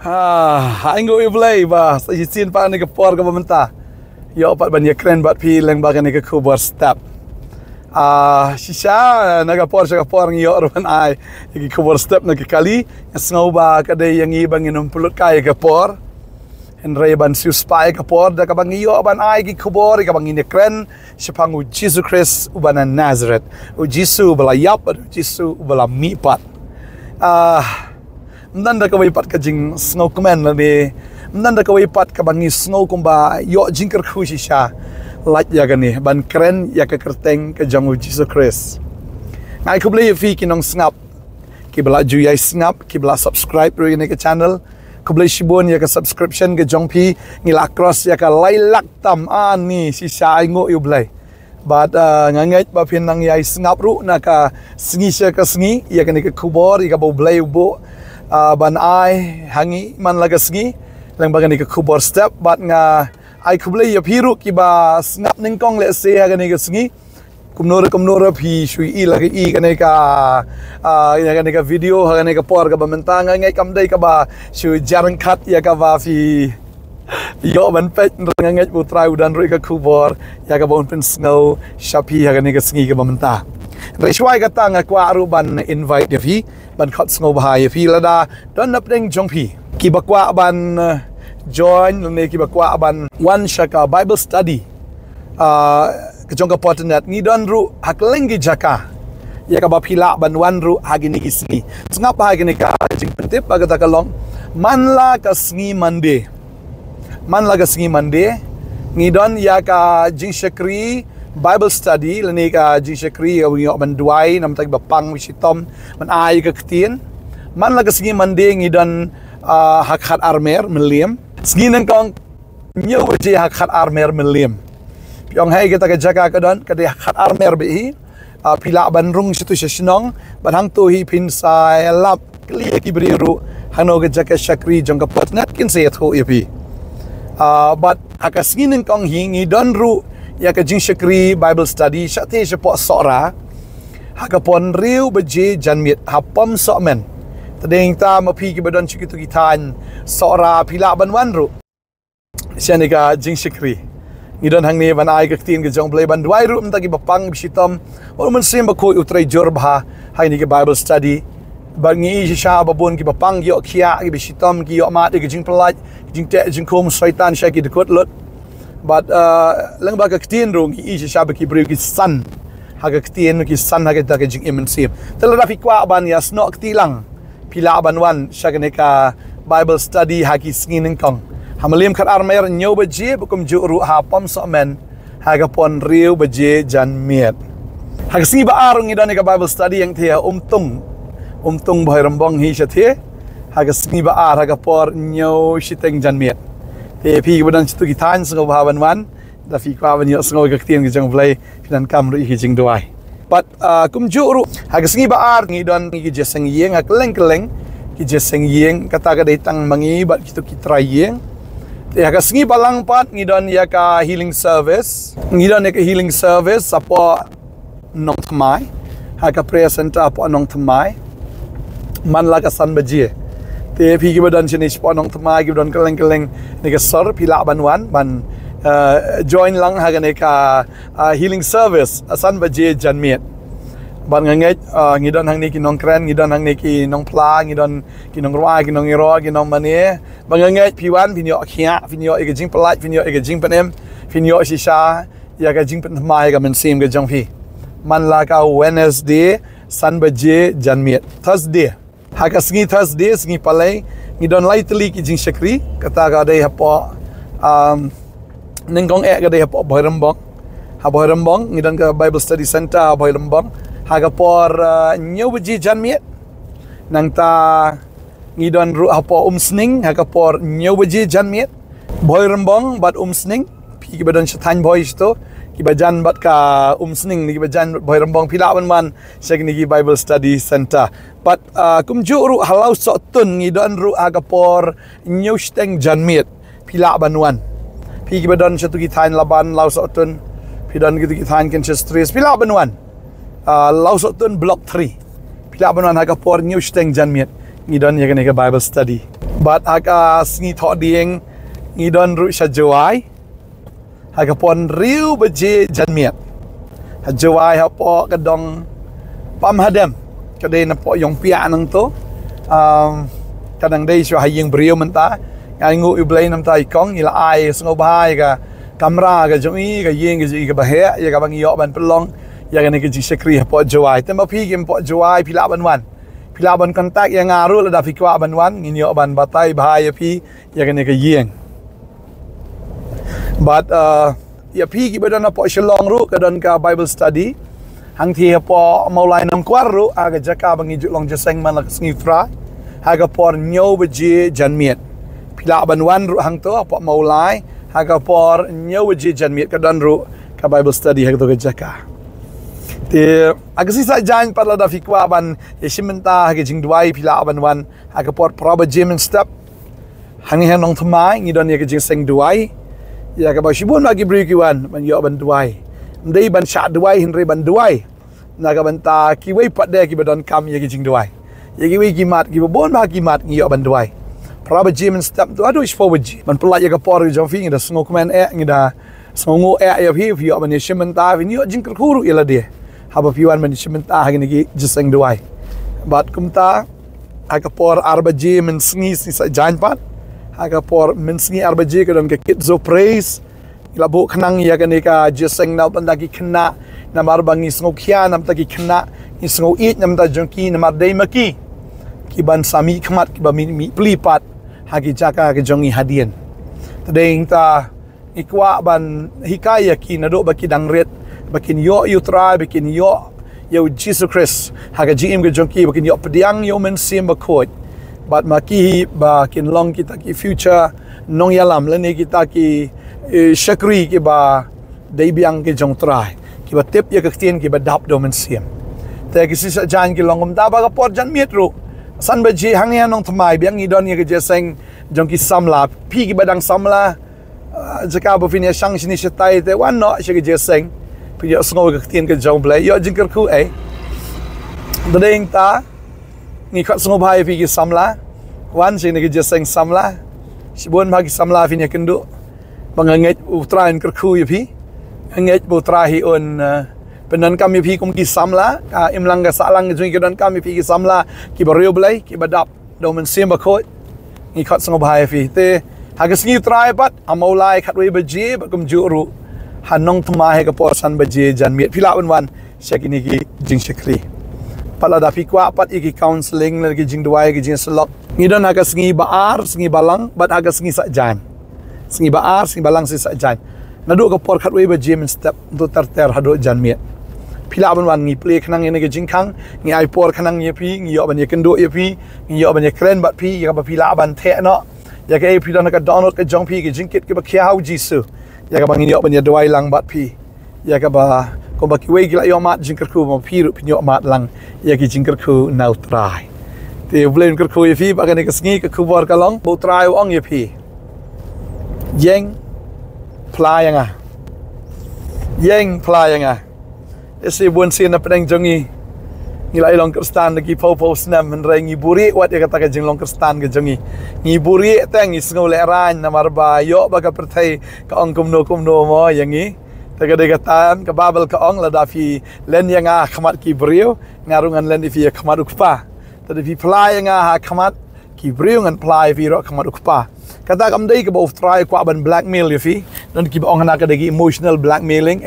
Anh ngồi play và sẽ xin pa này cái por cái bấm ta. Yo pat banyak keren bat pi leng bagan cái khubor step. Shisha naga por ngiyo roman ai cái khubor step naga kali ngau ba kadai yang ibang inom pulut kai cái por. Henry ban siu spy cái por da kabang ngiyo ban ai cái khubor kabang ini keren sipangu Jesus Christ ubanan Nazareth. U Jesus bala yap Jesus bala mi pat. Nanda ka waipat ka jing snow comment la ni nanda ka waipat ka bangi snow kumba yo jingker khushi sha like ya gani ban keren ya ka kerteng ka jangu Jesus Christ ngai ku blai fi ki nong snap ki bla ju yai snap ki bla subscribe ri ni ka channel ku blai shibon ya ka subscription ka jong pi ngila cross ya ka lai lak tam ani si sha ngo yu blai but ngangai ba pin nang yai snap ru na ka sngi sha ka sngi ya ka ni ka khubor ya ka bo blai bo ban ai hangi man lagasgi lang bagani ka khubor step bat nga ai khuble ya phiru ki ba snap ning kong le se ha gani ka sngi kumnora phi shui i lagi i gani ka ya gani ka video ha gani ka por ka ba mentanga ngai kam dai ka ba shui jarang khat ya ka ba phi yo ban pet ngai bu trai udan ri ka khubor ya ka bon pen snow shapi ha gani ka sngi ka ba menta Rishwai kata nga kwa aruban invite ya fi ban khot sngo bahaya fi lada don napdeng jong fi kibakwa ban join ne kibakwa ban one shaka Bible study kejong ka Potternet ni don ru haklengi jaka ya ka ba phila ban one ru hagini isni ngap hagini ka jing pentip bagata kalong manla ka sngi mande ni don ya ka jing shakri Bible study lani ka jing shakri awing ban duai nam tag bapang wishitom man ai ka ktien man laga singi mande ngi dan hakhat armer melim singi nang kong nyo je hakhat armer melim pyong hai kita ka jaga ka don ka de hakhat armer bi pila ban rung situ Shillong ban hang tu hi pin sai lap kli ki briru hano ka jaga shakri jong ka Potternet kin se tho ipi but akasingi nang kong hi ngi don ru ya ka jing shakri Bible study syate sepo sora hakapon riu beje janmit hapom sokmen tadeng ta mapi ki badon chikitu kitan sora pila banwan ru siani ka jing shakri ngidon hang ni ban ai ka tin ka jong play ban dwai ru mta ki bapang bisitom or man sim ba ko utrai jor bha hai ni ki Bible study bangi sha babon ki bapang yo khia ki bisitom ki yo ma de ki jing plai jing te jing kom shaitan shaki de kot lot but lang ba ka ktien rong i sha ba ki breu ki san ha ka ktien ki san ha ka ta ka jing imensip tela rafi kwa ban ya sno ktilang pila ban wan sha ka ne ka Bible study ha ki sngin kong hamalim khat armer nyo ba je bukum ju ru ha pom so men ha ka pon riu ba je jan miet ha ka singi ba arong idon ka Bible study yang thia tung bhai rambong hi sha the ha ka singi ba ar ha ka por nyo shiteng jan miet pi badan situ kitan sengo bahaban wan da fi kwa ban yo sengo ka tien ki jong play finan kam ru ki jing doai but kum ju ru ha ka singi ba ar ngi don ki jeseng Ieng ha keleng ki jeseng Ieng kata ka dai tang mangi bat kitu ki try Ieng ha ka singi balang pat ngi don ya ka healing service apo Nongthymmai ha ka prayer center apo Nongthymmai man la ka san baje te pi ki badan chini spon Nongthymmai ki badan keleng ni ka sor pila banwan ban join lang ha ne ka healing service asan baje janmiet ban ngai ngidon hang ni ki Nongkhryiem ngidon hang ni ki phla ngidon ki Nongkhryiem ki Nongiro ki Nongmane ban ngai pi1 pinyo khia pinyo e jing plat pinyo e jing panem pinyo shisha ya ka jing Potternet ka men sim ka jong phi man la ka Wednesday san baje janmiet Thursday haka singi Thursday singi palai ngidon lightly ki jing shakri kata ga dai hapo ningkong ga dai hapo boirambong ngidon ka Bible study center boirambong haga por nyo beji janmiet nang ta ngidon ru hapo umsning haga por nyo beji janmiet boirambong bat umsning pi ki badan shathan boy sto ki bajan bat ka umsning ni ki bajan boirambong pila man shak ni ki Bible study center but kum ju ru halau so tun ngidon ru aga por nyo steng janmiet pila banwan pi ki badan shatu ki thain laban lau so tun pi dan ki thain ken chestres pila banwan lau sotun block 3 pila banon haga por new steng janmiet ngidon ya ka Bible study but aga sngi thọ dieng ngi don ru shajawai aga pon riu beje janmiat hajawai ha po kadong pam hadam kadai na po yong pia nang to kadang dei swa hayeng brio menta ngai ngu iblay nam tai kong ila ai sngo bai ga kamera ga jongi ga yeng ga ji ga bahe ya ga bang yo ban pelong ya ga ne ga ji sekri po jawai tema pi game po jawai pila ban wan pila ban kontak yang ngaru la da fikwa ban wan ngin yo ban batai bahaya pi ya ga ne ga yeng but ya pi ki badan po Shillong ru kadon ka Bible study hang thi po maulai nam kwar ru aga jaka bangi long jaseng man lak sngi fra haga por nyo beje janmiet pila ban wan ru hang to po maulai haga por nyo beje janmiet kadon ru ka Bible study haga to jaka te aga si sa jan parla da fikwa ban yeshimenta haga jing duai pila ban wan haga por proba gym step hang he Nongthymmai ngi don ya jing seng duai ya ka ba shibun lagi beri kiwan ban yo ban duai ndai ban sha duai hinre ban duai na ka ban ta ki wei pat de ki badon kam ya ki jing duai ya ki wei ki mat ki bon ba ki mat ngi yo ban duai praba gym step tu adu is forward ban pula ya ka por jong fi ngi da sngo komen ngi da sngo ya fi yo ban shimen ta vi yo jing khuru ila de haba piwan ban shimen ta ha ngi jiseng duai bat kumta aka por arba gym sngi si sa jan pat aga por mensngi arbaje kadon ke kitzo praise ilabo khanang ya ka ne ka jeseng na pandagi khna na marbangi sngokhya nam ta ki khna ni sngo it nam ta jonki na mar dei maki ki ban sami khmat ki ba mi plipat hagi jaka ke jongi hadien tadeng ta ikwa ban hikaya ki na do baki dangret bakin yo yutra bakin yo Jesus Christ haga jim ke jonki bakin yo pediang yo men sim bakot but maki ba kin long kita ki future nong yalam lene kita ki shakri ki ba dei biang ki jong trai ki ba tip ya ktien ki ba dap do men siam te ki si sa jan ki longom da ba ka por jan metro san ba ji hang ya Nongthymmai biang i don ye ke jeseng jong ki samla pi ki badang samla jaka bo fin ya shang shini shetai te wan no she ki jeseng pi yo sngo ka ktien ke jong play yo jing ku ai deng ta ni khat sngo bhai fi ki samla wan sing ni jeseng samla sibon bagi samla fi ni kendu banganget utrain kerku ya fi anget butrahi on penan kami fi kum ki samla imlang ga salang jui kedan kami fi ki samla ki bario blai ki badap do men sim ba khot ni khat sngo bhai fi te hagas ngi trai pat amaulai khat we baje ba kum juru han Nongthymmai ka por san baje jan miet phila wan sekini ki jing sekri pala da fikwa pat iki counseling lagi jing duai gi jing selok ngidon aga sngi baar sngi balang bat aga sngi sa jan sngi baar sngi balang si sa jan nadu ka por khat we ba gym step do ter hado jan miet phila ban wan ngi play khnang ene gi jing khang ngi ai por khnang ye pi ngi yo ban ye kendo ye pi ngi yo ban ye kren bat pi ya ba phila ban the no ya ka e pi don ka download ka jong pi gi jing kit ki ba khia hau jisu ya ka bang ngi yo ban ye duai lang bat pi ya ka ba ko ba ki we gi la yo mat jing kerku mo pi ru pi yo mat lang ya ki jing kerku nau trai te blame kerku ye fi ba ka ne ka sngi ka khubor ka long bo trai ong ye pi Ieng phla Ieng phla isi bun sin na pedang jongi ngilai long kristan lagi pau snam men rengi buri wat ya kata ka jing long kristan ke jongi ngi buri teng isngol le ran na marba yo ba ka perthai ka ong kumno mo yangi taga de katan ka babel ka ong la da fi len yang a khamat ki brio ngarungan len fi khamat ukpa tadi fi phla yang a khamat ki brio ngan phla fi ro khamat ukpa kata kam dei ka bo try kwa ban blackmail ya fi dan ki ong na ka de emotional blackmailing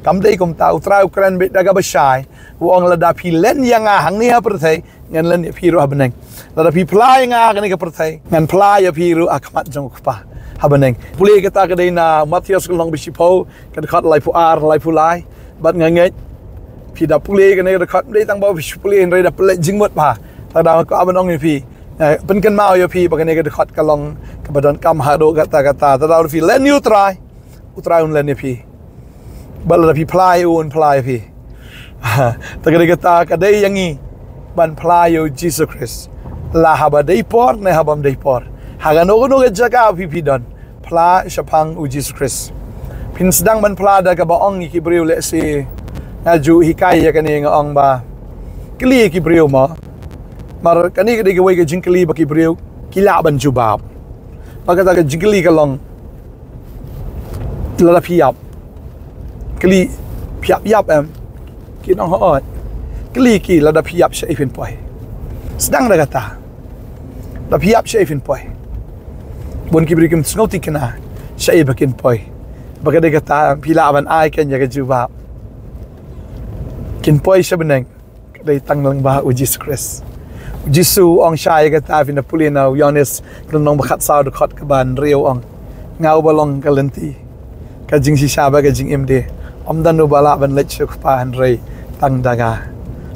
kam dei kom tau try kran bit daga ba shai ong la da fi len yang a hang ni ha perthai ngan len fi ro habeneng la da fi phla yang a ka ni ka perthai ngan phla ya fi ro khamat jong ukpa habeneng puli kata ka dei na Matthias long bisipo ka khat lai pu ar lai pu lai bat nganget phi da puli ka ne khat dei tang ba puli en re da ple jingmot pa ta da ka abanong ni phi pen kan mau yo phi ba ka ne ka khat ka long ka badan kam ha do kata ta da phi len you try utrai un len ni phi bal da phi plai un plai phi ta kata ka dei yangi ban plai yo Jesus Christ la haba dei por ne habam dei por haga no ga jaga pi don phla shapang u Jesus Christ pin sedang ban phla da ka ba ong ki briu le si aju hikai ya kani nga ong ba kli ki briu ma mar kani ga de ga wei ga jing kli ba ki briu kila ban jubab bagata ka jingli ka long la phiap kli phiap yap em ki nong hot kli ki la da phiap she fin poi sedang da kata da phiap she fin poi bon ki berikim snoti kana she bakin poi bagada kata pila ban ai kan ya ka jubab kin poi she beneng dai tang lang ba uji Chris Jisu ong shai kata vina pulina Yonis nong bakhat sao de khot ka ban reu ong ngau balong kalenti ka jing si shaba ka jing md om dan no bala ban lech pa han rei tang daga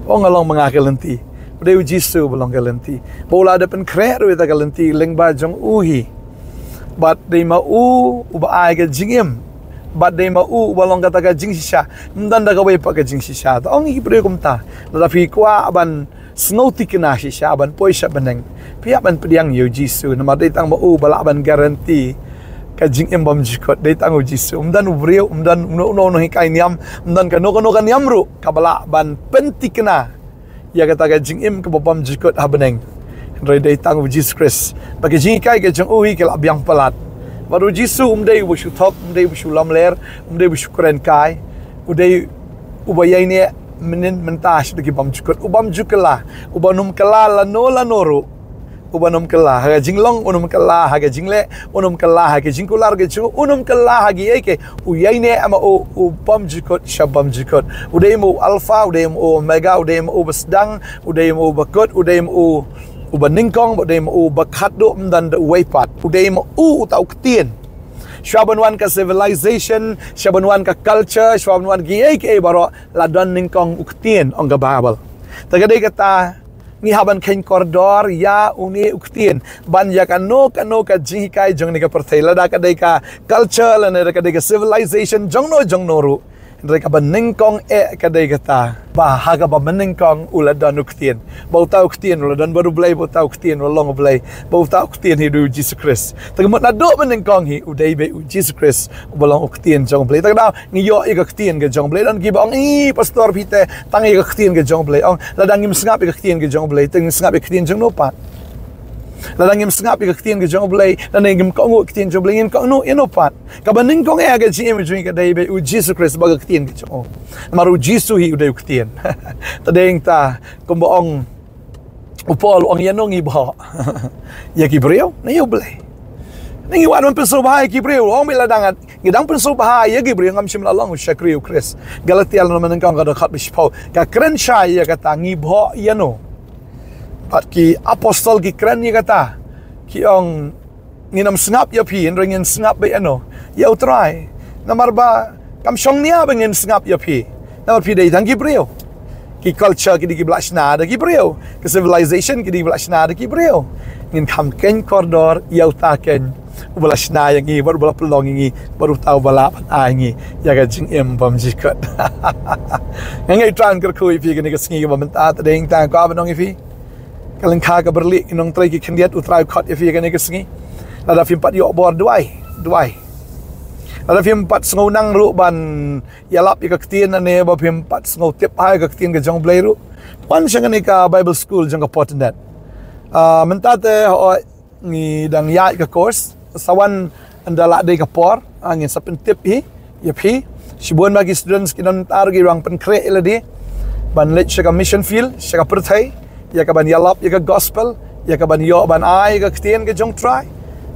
ong along mga kalenti deu Jisu balong kalenti bola de pen kre ru ta kalenti ling ba jong uhi bat de ma u ba ai ka jing em bat de ma u balong kata ka jing si sha ndan daga wei pa ka jing si sha ong hi pre kum ta la fi kwa ban snoti kena shisha ban poisha beneng pihak ban pediang yo Jisu nama dai tang mau bala ban garanti ka jing em bam jikot dai tang Jisu umdan ubreu umdan no hikai niam umdan ka no kan niam ru ka bala ban penti kena ya kata ka jing em ka bam jikot ha beneng rei dai tang Jesus Christ bagi jing kai ka jong ui ka biang palat baru Jisu umdai bu shu top umdai bu shu lam ler umdai bu shu kren kai udai ubayai ne menin mentas deki bam jukut ubam jukela ubanum kala lanoru ubanum kala haga jinglong unum kala haga jingle unum kala haga jingkular ge chu unum kala hagi eke uyaine ama ubam jukut shabam jukut udaimu alfa udaimu omega udaimu basdang udaimu bakut udaimu ubaningkong udaimu bakhat do mdan de weipat udaimu utau ktien Syabanwan ka civilization, syabanwan ka culture, syabanwan ki baro ladan ningkong uktien ong gababal. Tagaday kata ngihaban kain koridor ya uni uktien ban ya kano ka jingkai jong ni ka perthai lada kaday ka culture lana kaday ka civilization jongno ru. Ndai ka baningkong kaday kata bahaga ba meningkong uladan uktien. Bau tau uktien uladan baru blai bau tau uktien ulong blai. Bau tau uktien hidu Jesus Christ. Tagamot na do meningkong hi udai be Jesus Christ ubalong uktien jong blai. Tagadaw ngiyo i uktien ke jong blai dan gibang pastor pite tangi uktien ke jong blai. Ong ladang im sngap uktien ke jong blai. Teng sngap uktien jong nopat. Ladang im sngap uktien ke jong blai. Dan ngim kong uktien jong blai ngin kong no inopat. Kabaning kong aga jim jing ka dai be Jesus Christ bag uktien ke jong. Maru Jisu hi udai uktien. Tadeng ta kumbaong upol ang yanong iba. Ya kibreo na yo blai. Nang iwan man penso bahay kibreo ong miladangan ngidang penso bahay ya kibreo ngam sim lalong syakriu Chris. Galatia naman kang kada khat bispo ka kren shay ya kata ngibo yano. Pat ki apostol ki kren ya kata ki ong nginam sngap ya pi ngin sngap be ano. Ya utrai. Namarba kam syong niya bengin sngap ya pi. Namar pi dai tang kibreo. Ki culture ki di blashna da kibreo. Ki civilization ki di blashna da kibreo. Ngin kam ken koridor ya utaken. Blashna yang ngi baru bala pelong ngi baru tahu bala ai ngi ya ga jing em bam jikot. Ngai tran ker kui pi ki ni ngi bam ta ding ta ka banong fi. Kalen kha ka berli nong trai ki kendiat utrai khot fi ki ni ngi. Ada fi 4 yo bor duai. Ada film 4 sengau nang ru ban yalap ika ktien ane ba film 4 sengau tip hai ka ktien ke jong blai ru pan syang ni ka Bible school jong ka Potternet mentate ho ni dang ya ka course sawan andala de ka por angin sapen tip hi ya phi sibuan bagi students kinan tar gi rang pen kre eladi ban let syaka mission field syaka perthai ya ka ban yalap ya ka gospel ya ka ban yo ban ai ka ktien ke jong try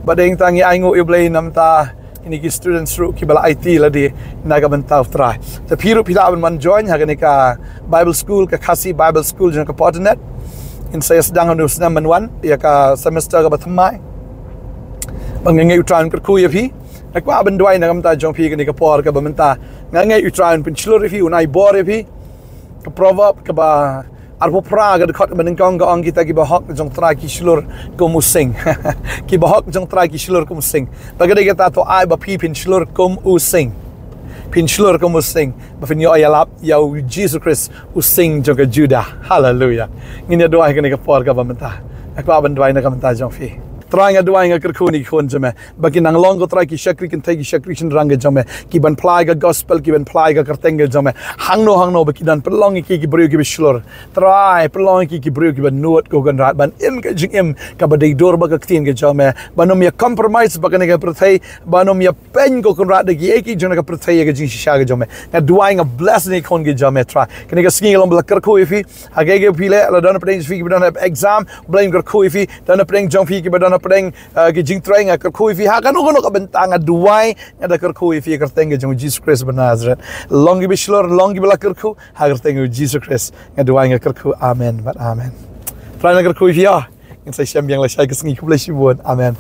badeng tangi aingo iblay namta ini ki students ru ki bala IT la di naga bantau try ta piru pila man join ha ka Bible school ka khasi Bible school jang ka Potternet in saya sedang anu senam manwan ya ka semester ka Nongthymmai bangai utran ka ku ya pi nak wa ban duai nagam ta jong pi ka por ka bamenta ngai utran pin chlur pi unai bor pi ka proverb ka ba arpo praga dekat menengkong ga kita ki bahok jong try ki slur ko musing ki bahok jong try ki slur ko musing bagade kita to ai ba pi pin slur kom using pin slur ko musing ba fin yo ayalap yo Jesus Christ using jong ka Judah hallelujah ngine doa ka ni ka por ka ba menta ak ba ban doa na ka menta jong fi try nga duai nga kerku ni kon jame bagi nang long ko try ki shakri kan thai ki shakri chin rang jame ki ban plai ga gospel ki ban plai ga kerteng jame hangno bagi dan pelong ki brio ki bislor try pelong ki brio ki ban nuot ko gan rat ban im ka jing im ka ba dei dor ba ka tin ga jame banom ya compromise ba ka perthai banom ya pen ko kan rat de ki jona ka perthai ga jing shisha ga jame nga duai nga bless ni kon ga jame try kan ga sking lom bla kerku ifi hagege pile ala dan pedeng fi ki dan exam blame kerku ifi dan pedeng jong fi ki dan pedeng ki jing try nga kerku ifi ha kan no ka bentang nga duai nga da kerku ifi kerteng ga jong Jesus Christ ben Nazareth long gi bislor long gi bla kerku ha kerteng ga Jesus Christ nga duai nga kerku amen but amen try nga kerku ifi ya in sai syam yang la sai ka singi ku bla shi bon amen